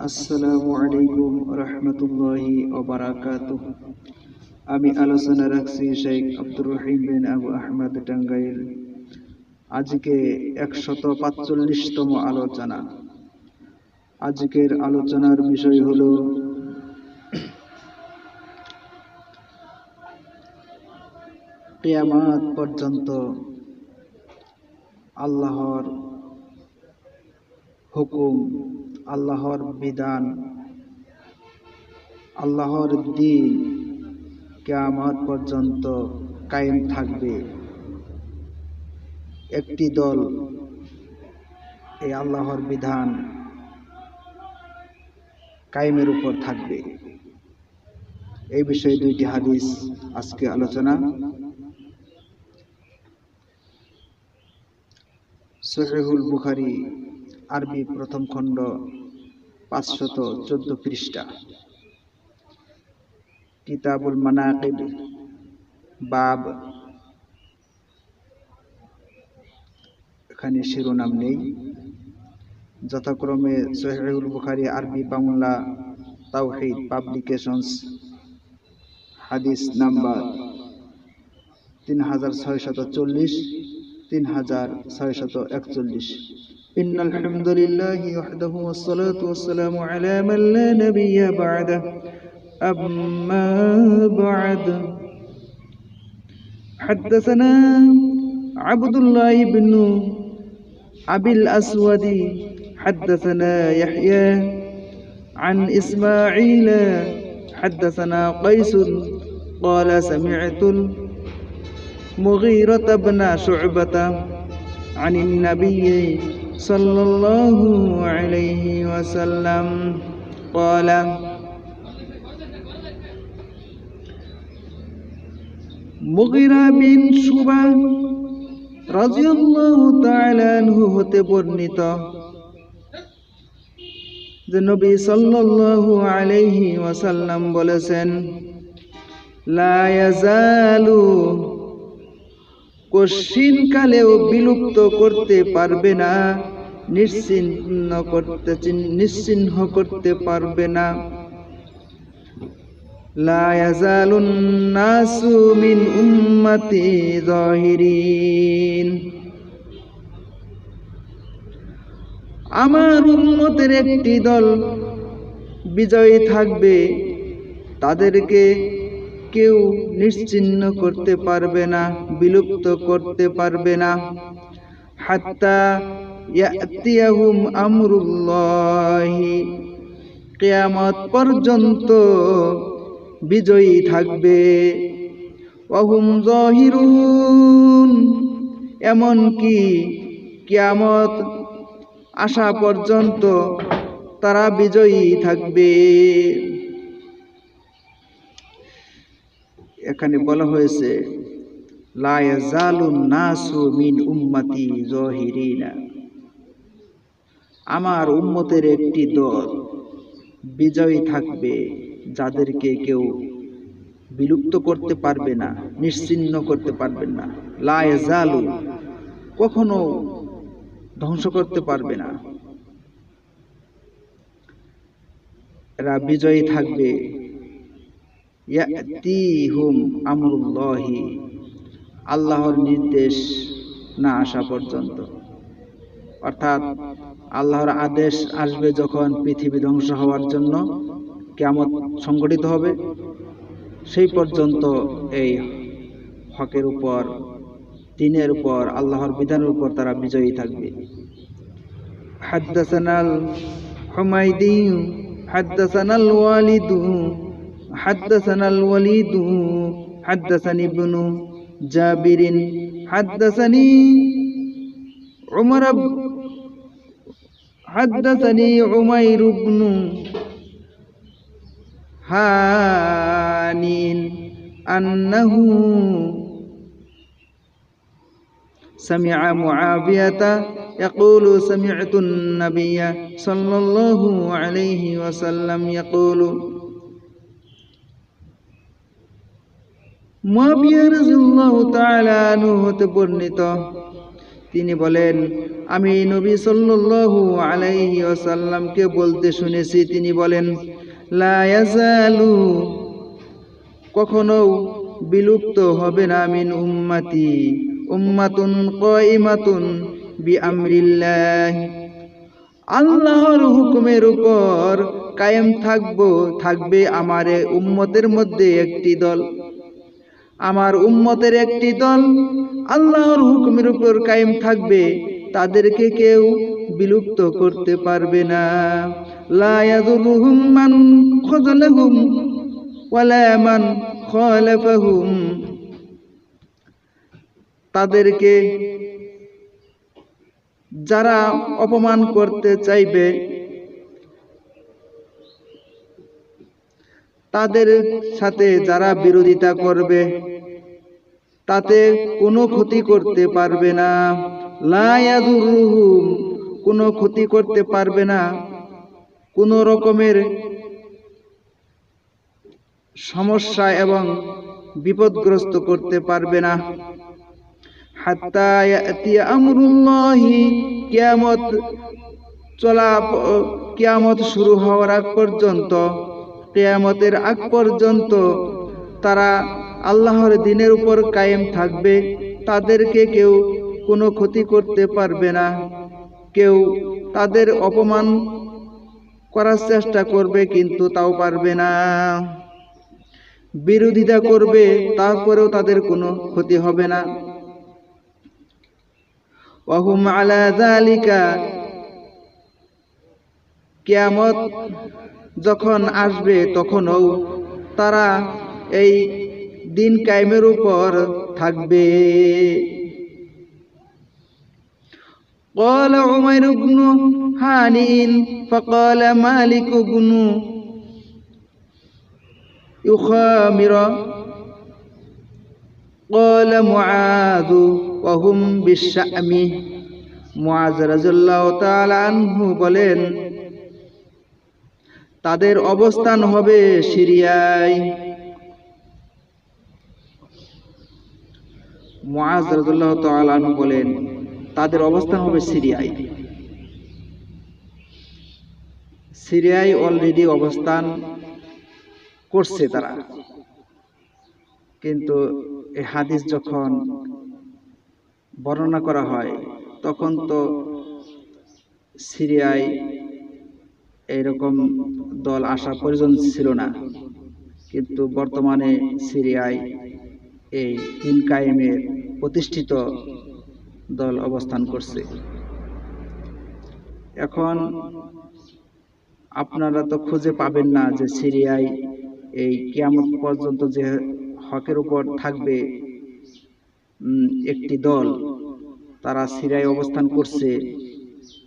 আসসালামু আলাইকুম রহমতুল্লাহি ওয়া বারাকাতুহ। আমি আলোচনা রাখছি শেখ আব্দুর রহিম বিন আবু আহমদ টাঙ্গাইল। আজকে 145তম আলোচনা। আজকের আলোচনার বিষয় হলো কিয়ামত পর্যন্ত আল্লাহর হুকুম, আল্লাহর বিধান, আল্লাহর দ্বীন কিয়ামত পর্যন্ত কায়েম থাকবে। একটি দল এই আল্লাহর বিধান কায়েমের উপর থাকবে। এই বিষয়ে দুইটি হাদিস আজকে আলোচনা। সহিহুল বুখারী আরবি প্রথম খণ্ড 514 পৃষ্ঠা, কিতাবুল মানাকিব বাব, এখানে শিরোনাম নেই। যথাক্রমে সহিহুল বুখারী আরবি বাংলা তাওহীদ পাবলিকেশনস, হাদিস নাম্বার 3640 3641। ইন্নাল হামদুলিল্লাহি ওয়াহদাহু ওয়াসসালাতু ওয়াসসালামু আলা মান লা নাবিয়্যা বা'দাহু, আম্মা বা'দ। হাদাসানা আব্দুল্লাহ ইবনে আবিল আসওয়াদি হাদাসানা ইয়াহইয়া عن إسماعيل حدثنا قيس قال سمعت المغيرة بن شعبة عن النبي صلى الله عليه وسلم قال মুগীরা বিন শুবা রাদিয়াল্লাহু তাআলা আনহু হতে বর্ণিত যে নবী সাল্লাল্লাহু আলাইহি ওয়াসাল্লাম বলেছেন, লা ইয়াজালু, কশিনকালেও বিলুপ্ত করতে পারবে না, নিশ্চিহ্ন করতে পারবে না। লা ইয়াজালুন নাসু মিন উম্মতি যাহিরিন, আমার উম্মতের একটি দল বিজয়ী থাকবে, তাদেরকে কেউ নিশ্চিহ্ন করতে পারবে না, বিলুপ্ত করতে পারবে না। হাত্তা ইয়াতিয়াহুম আমরুল্লাহি, কিয়ামত পর্যন্ত বিজয়ী থাকবে। ওয়াহুম যাহিরুন, এমনকি কিয়ামত আসা পর্যন্ত তারা বিজয়ী থাকবে। এখানে বলা হয়েছে লা ইয়াজালুন নাসু মিন উম্মতি যাহিরিনা, আমার উম্মতের একটি দল বিজয়ী থাকবে, যাদেরকে কেউ বিলুপ্ত করতে পারবে না, নিশ্চিহ্ন করতে পারবে না। লা ইয়াজালু, কখনো ধ্বংস করতে পারবে না, এরা বিজয়ী থাকবে। ইয়াতিহুম আমরুল্লাহি, আল্লাহর নির্দেশ না আসা পর্যন্ত, অর্থাৎ আল্লাহর আদেশ আসবে যখন পৃথিবী ধ্বংস হওয়ার জন্য, কিয়ামত সংঘটিত হবে, সেই পর্যন্ত এই হকের উপর, দ্বীনের উপর, আল্লাহর বিধানের উপর তারা বিজয়ী থাকবে। হাদাসানাল হুমাইদি হাদাসানাল ওয়ালিদু হাদাসানাল ওয়ালিদু হাদাসানি ইবনু জাবিরিন হাদাসানি উমর হাদাসানি উমাইর ইবনু হানিন আন্নাহু سمع معاوية يقول سمعت النبي صلى الله عليه وسلم يقول, মুআবিয়া রাদিয়াল্লাহু তাআলা আনহু হতে বর্ণিত তিনি বলেন, আমি নবী সাল্লাল্লাহু আলাইহি ওয়াসাল্লামকে বলতে শুনেছি, তিনি বলেন, লা ইয়াজালু, কখনো বিলুপ্ত হবে না, মিন উম্মতি উম্মাতুন কাইমাতুন বিআমরিল্লাহ, আল্লাহর হুকুমের উপর কায়েম থাকবে আমার উম্মতের মধ্যে একটি দল, আমার উম্মতের একটি দল আল্লাহর হুকুমের উপর কায়েম থাকবে, তাদেরকে কেউ বিলুপ্ত করতে পারবে না। লা ইয়াযুরুহুম মান খাযালাহুম ওয়ালা মান খালাফাহুম, তাদেরকে যারা অপমান করতে চাইবে, তাদের সাথে যারা বিরোধিতা করবে, তাতে কোনো ক্ষতি করতে পারবে না। লা ইয়াযুরুহুম, কোনো ক্ষতি করতে পারবে না, কোনো রকমের সমস্যা এবং বিপদগ্রস্ত করতে পারবে না। হাত্তা ইয়াতি আমরুল্লাহি, কিয়ামত শুরু হওয়ার আগ পর্যন্ত, কিয়ামতের আগ পর্যন্ত তারা আল্লাহর দ্বীনের উপর কায়েম থাকবে, তাদেরকে কেউ কোনো ক্ষতি করতে পারবে না। কেউ তাদের অপমান করার চেষ্টা করবে কিন্তু তাও পারবে না, বিরোধিতা করবে তারপরেও তাদের কোনো ক্ষতি হবে না। ওয়াহুম আলা যালিকা, কিয়ামত যখন আসবে তখনও তারা এই দিন কায়েমের উপর থাকবে। قال عمير بن هانئ فقال مالك بن يخامر قال معاذ وهم بالشأم, মুআয রাদিয়াল্লাহু তাআলা আনহু বলেন, তাদের অবস্থান হবে সিরিয়ায়। মুআয রাদিয়াল্লাহু তাআলা আনহু বলেন, তাদের অবস্থান হবে সিরিয়ায়। সিরিয়ায় অলরেডি অবস্থান করছে তারা, কিন্তু এই হাদিস যখন বর্ণনা করা হয় তখন তো সিরিয়ায় এইরকম দল আসা প্রয়োজন ছিল না, কিন্তু বর্তমানে সিরিয়ায় এই দিন কায়েমের প্রতিষ্ঠিত দল অবস্থান করছে। এখন আপনারা তো খুঁজে পাবেন না যে সিরিয়ায় এই কিয়ামত পর্যন্ত যে হকের উপর থাকবে একটি দল, তারা সিরিয়ায় অবস্থান করছে,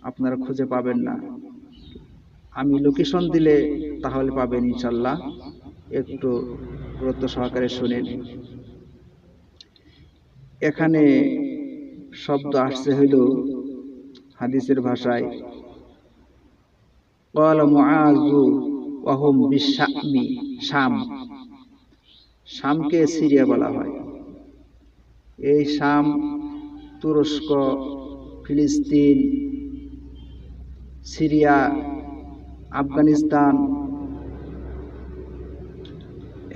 আপনারা খুঁজে পাবেন না। আমি লোকেশন দিলে তাহলে পাবেন ইনশাল্লাহ, একটু গুরুত্ব সহকারে শুনেন। এখানে শব্দ আসছে হইল হাদিসের ভাষায় قال معاذ وهم بالشام, শাম, শামকে সিরিয়া বলা হয়। এই শাম তুরস্ক, ফিলিস্তিন, সিরিয়া, আফগানিস্তান,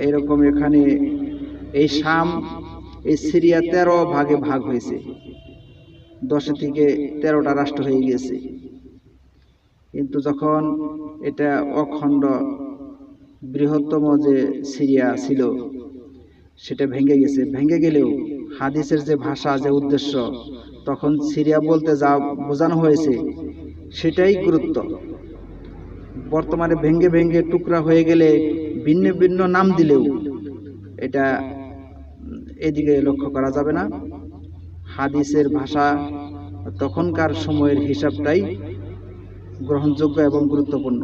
এইরকম এখানে এই শাম, এই সিরিয়া 13 ভাগে ভাগ হয়েছে, 10 থেকে 13টা রাষ্ট্র হয়ে গেছে। কিন্তু যখন এটা অখণ্ড বৃহত্তম যে সিরিয়া ছিল সেটা ভেঙে গেছে। ভেঙে গেলেও হাদিসের যে ভাষা, যে উদ্দেশ্য, তখন সিরিয়া বলতে যা বোঝানো হয়েছে সেটাই গুরুত্ব। বর্তমানে ভেঙে ভেঙে টুকরা হয়ে গেলে ভিন্ন ভিন্ন নাম দিলেও এটা এদিকে লক্ষ্য করা যাবে না। হাদিসের ভাষা তখনকার সময়ের হিসাবটাই গ্রহণযোগ্য এবং গুরুত্বপূর্ণ।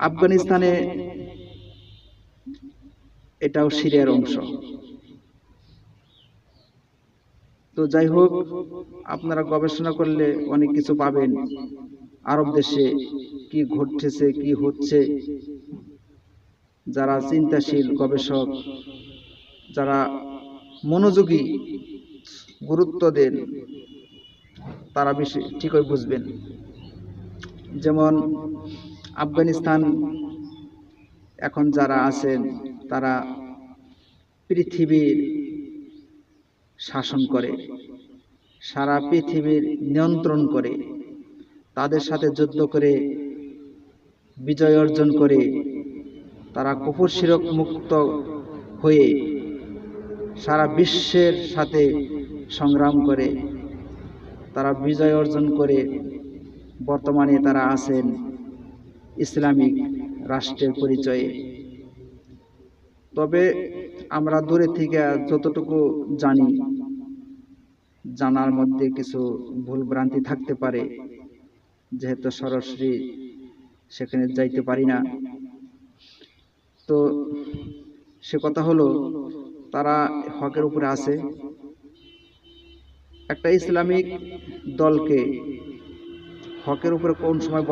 আফগানিস্তানে এটাও সিরিয়ার অংশ। তো যাই হোক, আপনারা গবেষণা করলে অনেক কিছু পাবেন, আরব দেশে কি ঘটতেছে, কি হচ্ছে। যারা চিন্তাশীল গবেষক, যারা মনোযোগী গুরুত্ব দেন তারা বেশি ঠিকই বুঝবেন। যেমন আফগানিস্তান এখন যারা আছেন তারা পৃথিবীর শাসন করে, সারা পৃথিবীর নিয়ন্ত্রণ করে, তাদের সাথে যুদ্ধ করে বিজয় অর্জন করে তারা কুফর শিরক মুক্ত হয়ে সারা বিশ্বের সাথে সংগ্রাম করে তারা বিজয় অর্জন করে বর্তমানে তারা আছেন ইসলামিক রাষ্ট্রের পরিচয়ে। তবে আমরা দূরে থেকে যতটুকু জানি, জানার মধ্যে কিছু ভুল ভ্রান্তি থাকতে পারে, যেহেতু সরাসরি সেখানে যাইতে পারি না। তো সে কথা হলো তারা হকের উপরে আছে। একটা ইসলামিক দলকে হকের উপরে কোন সময়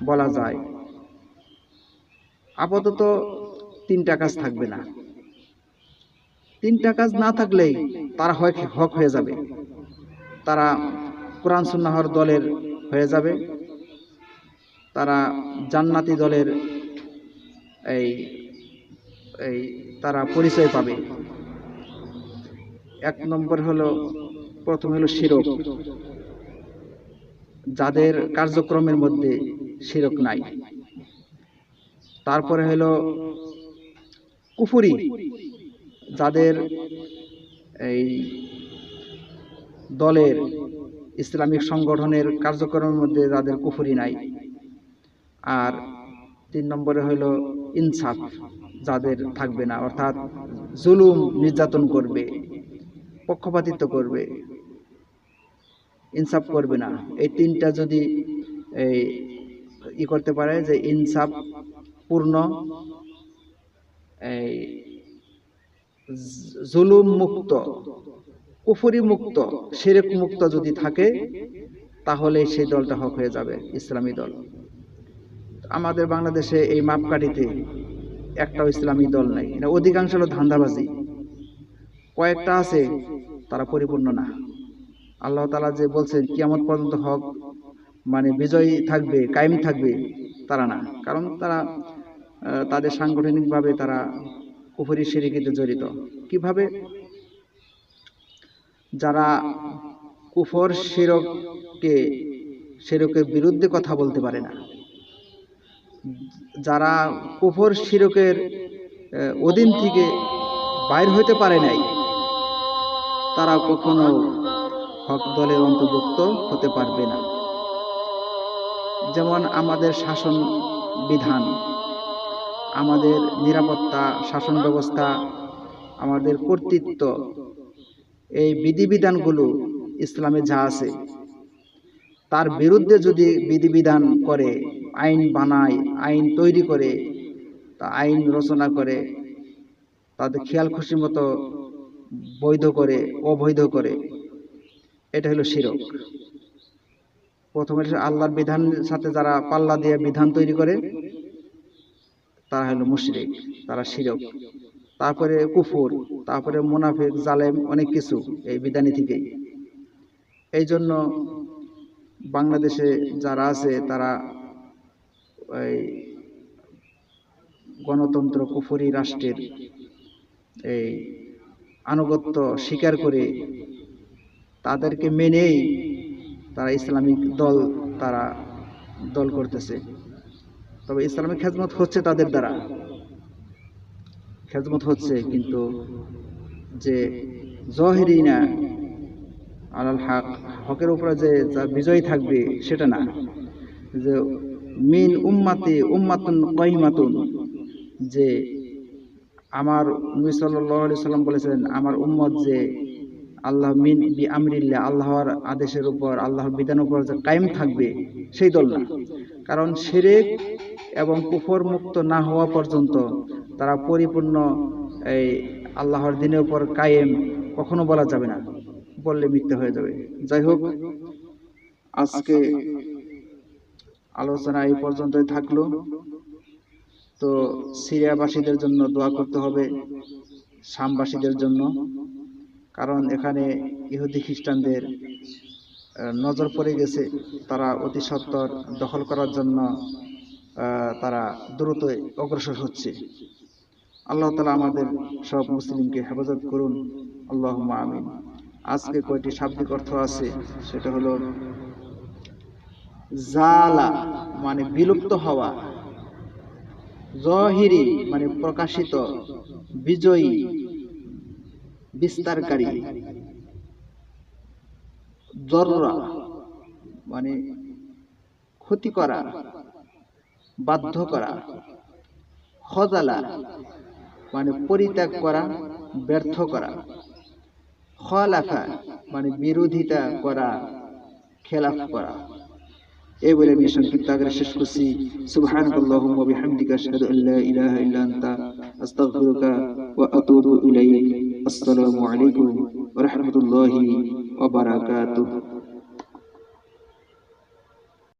বলা যায়, আপাতত 3টা কাজ থাকবে না। 3টা কাজ না থাকলেই তারা হক হয়ে যাবে, তারা কোরআন সুন্নাহর দলের হয়ে যাবে, তারা জান্নাতি দলের তারা পরিচয় পাবে। 1 নম্বর হলো, প্রথম হলো শিরক, যাদের কার্যক্রমের মধ্যে শিরক নাই। তারপরে হলো কুফরি, যাদের এই দলের ইসলামিক সংগঠনের কার্যক্রমের মধ্যে যাদের কুফরি নাই। আর 3 নম্বরে হলো ইনসাফ, যাদের থাকবে না, অর্থাৎ জুলুম নির্যাতন করবে, পক্ষপাতিত্ব করবে, ইনসাফ করবে না। এই 3টা যদি করতে পারে, যে ইনসাফ পূর্ণ, জুলুম মুক্ত, কুফরি মুক্ত, শিরক মুক্ত যদি থাকে, তাহলে সেই দলটা হক হয়ে যাবে, ইসলামী দল। আমাদের বাংলাদেশে এই মাপকাঠিতে একটাও ইসলামী দল নাই, এটা অধিকাংশ হলো ধান্দাবাজি। কয়েকটা আছে, তারা পরিপূর্ণ না। আল্লাহ তাআলা যে বলছেন কিয়ামত পর্যন্ত হক মানে বিজয়ী থাকবে, কায়েম থাকবে, তারা না। কারণ তারা তাদের সাংগঠনিকভাবে তারা কুফরি শিরকিতে জড়িত। কিভাবে? যারা কুফর শিরকের বিরুদ্ধে কথা বলতে পারে না, যারা কুফর শিরকের অধীন থেকে বাইর হইতে পারে নাই, তারা কখনো হক দলের অন্তর্ভুক্ত হতে পারবে না। যেমন আমাদের শাসন বিধান, আমাদের নিরাপত্তা, শাসন ব্যবস্থা, আমাদের কর্তৃত্ব, এই বিধিবিধানগুলো ইসলামে যা আছে, তার বিরুদ্ধে যদি বিধিবিধান করে, আইন বানায়, আইন তৈরি করে, তা আইন রচনা করে, তাদের খেয়াল খুশি মতো বৈধ করে, অবৈধ করে, এটা হলো শিরক। প্রথমে আল্লাহর বিধানের সাথে যারা পাল্লা দিয়ে বিধান তৈরি করে, তারা হলো মুশরিক, তারা শিরক। তারপরে কুফর, তারপরে মুনাফিক, জালেম, অনেক কিছু এই বিধানি থেকেই। এই জন্য বাংলাদেশে যারা আছে তারা ওই গণতন্ত্র কুফরি রাষ্ট্রের এই আনুগত্য স্বীকার করে তাদেরকে মেনেই তারা ইসলামিক দল করতেছে। তবে ইসলামিক খেদমত হচ্ছে তাদের দ্বারা, খেদমত হচ্ছে, কিন্তু যে জহিরিনা আলাল হক, হকের উপরে যে বিজয়ী থাকবে সেটা না। যে মিন উম্মাতি উম্মাতুন কাইমাতুন, যে আমার নবী সাল্লাল্লাহু আলাইহি সাল্লাম বলেছেন, আমার উম্মত যে আল্লাহ মিন বি আমরিল্লাহ, আল্লাহর আদেশের উপর, আল্লাহর বিধানের উপর যে কায়েম থাকবে, সেই দল না। কারণ শিরক এবং কুফর মুক্ত না হওয়া পর্যন্ত তারা পরিপূর্ণ এই আল্লাহর দ্বীনের উপর কায়েম কখনো বলা যাবে না, বললে মিথ্যা হয়ে যাবে। যাই হোক, আজকে আলোচনা এই পর্যন্তই থাকলো। তো সিরিয়াবাসীদের জন্য দোয়া করতে হবে, শামবাসীদের জন্য। কারণ এখানে ইহুদি খ্রিস্টানদের নজর পড়ে গেছে, তারা অতি সত্বর দখল করার জন্য তারা দ্রুত অগ্রসর হচ্ছে। আল্লাহ তাআলা আমাদের সব মুসলিমকে হেফাজত করুন, আল্লাহুম্মা আমিন। আজকে কয়টি শাব্দিক অর্থ আছে, সেটা হলো জালা মানে বিলুপ্ত হওয়া, জহিরি মানে প্রকাশিত, বিজয়ী বিস্তারকারী, জররা মানে ক্ষতি করা, বাধ্য করা, খজালা মানে পরিত্যাগ করা, ব্যর্থ করা, খলাফা মানে বিরোধিতা করা, খেলাফ করা। এই বলে আমি সংক্ষিপ্ত আকারে শেষ করছি। সুবহানাকাল্লাহুম্মা ওয়া বিহামদিকা আশহাদু আল লা ইলাহা ইল্লা আনতা আস্তাগফিরুকা ওয়া আতুবু ইলাইক। আসসালামু আলাইকুম ওয়া রাহমাতুল্লাহি ওয়া বারাকাতুহু।